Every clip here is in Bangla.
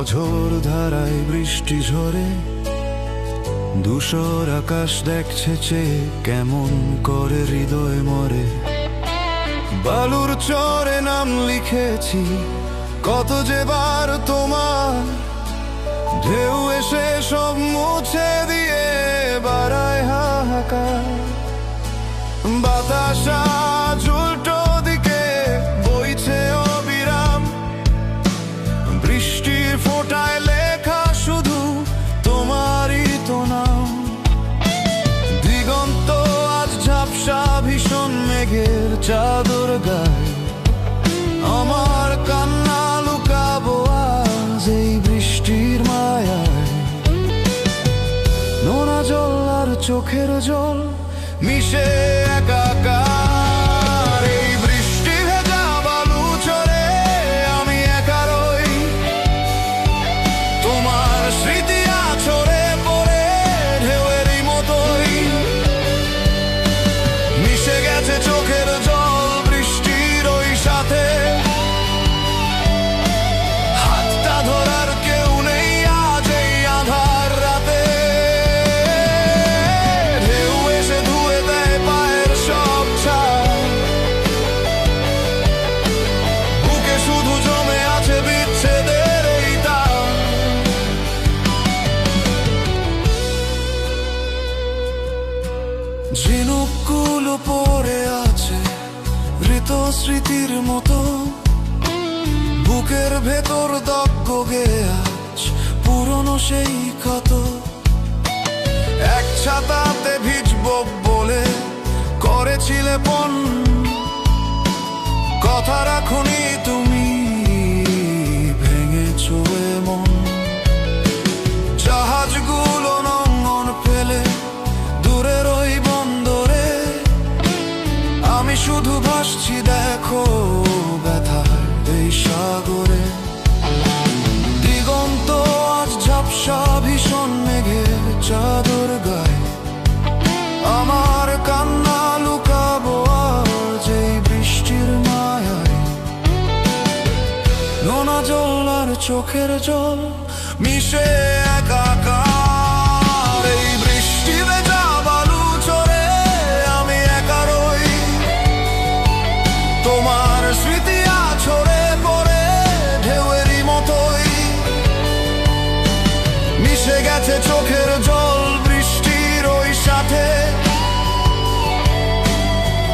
অঝোর ধারায় বৃষ্টি ঝরে, ধূসর আকাশ দেখছে চেয়ে কেমন করে হৃদয় মরে। বালুর চরে নাম লিখেছি কত যে বার তোমার, ঢেউ এসে সব মুছে দিয়ে বাড়ায় হাহাকার। বাতাস আজ উল্টো দিকে বইছে অবিরাম, বৃষ্টির ফোঁটায় লেখা শুধু তোমারই তো নাম। দিগন্ত আজ ঝাপসা ভীষণ মেঘের চাদর গায়ে, আমার কান্না লুকাবো আজ এই বৃষ্টির মায়ায়। নোনা জল আর চোখের জল মিশে একাকার, এই বৃষ্টি ভেজা বালু চরে আমি একা রই। তোমার স্মৃতি আছড়ে পড়ে ঢেউয়েরই মতোই, মিশে গেছে চোখের জল বৃষ্টির ওই সাথে। হাতটা ধরার কেউ নেই আজ এই আঁধার রাতে, ঢেউ এসে ধুয়ে দেয় পায়ের সব ছাপ। বুকে শুধু জমে আছে বিচ্ছেদের এই দাগ। ঝিনুকগুলো পড়ে আছে মৃত স্মৃতির মতো, বুকের ভেতর দগ্ধ গেয়ে আজ পুরনো সেই ক্ষত। এক ছাতাতে ভিজব বলে করেছিলে পণ, কথা রাখুনি তুমি, ভেঙেছো এমন। জাহাজগুলো নোঙর ফেলে দূরের ওই বন্দরে, আমি শুধু ভাসছি দেখো ব্যথার এই সাগরে। দিগন্ত আজ ঝাপসা ভীষণ মেঘের চাদর গায়ে, আমার কান্না লুকাবো আজ এই বৃষ্টির মায়ায়। নোনা জল আর চোখের জল মিশে একাকার, এই বৃষ্টি ভেজা বালু চরে আমি একা রই। তোমার স্মৃতি আছড়ে পড়ে ঢেউয়েরই মতোই, মিশে গেছে চোখের জল বৃষ্টির ওই সাথে।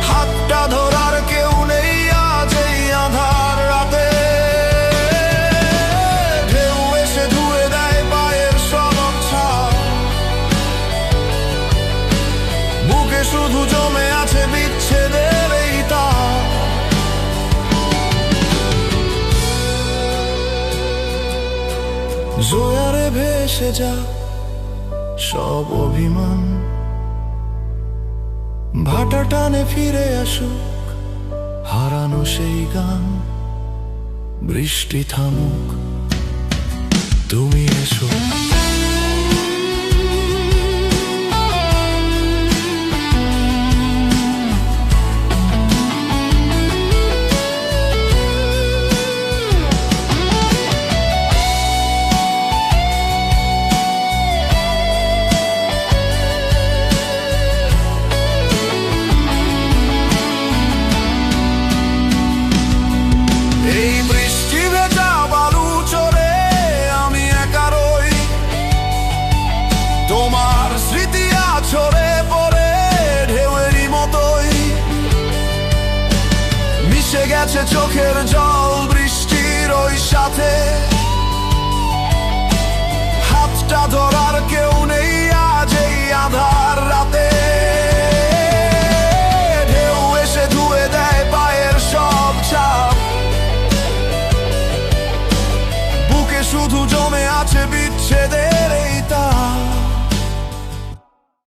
হাতটা ধরার কেউ নেই আজ এই আঁধার রাতে, ঢেউ এসে ধুয়ে দেয় পায়ের সব ছাপ। বুকে শুধু জমে আছে বিচ্ছেদের এই তাপ। জোয়ারে ভেসে যা সব অভিমান, ভাটা টানে ফিরে আসুক হারানো সেই গান। বৃষ্টি থামুক, তুমি এসো। এই বৃষ্টি ভেজা বালু চরে আমি একা রই, তোমার স্মৃতি আছড়ে পড়ে ঢেউয়েরই মতোই, মিশে গেছে চোখের জল বৃষ্টির ওই সাথে।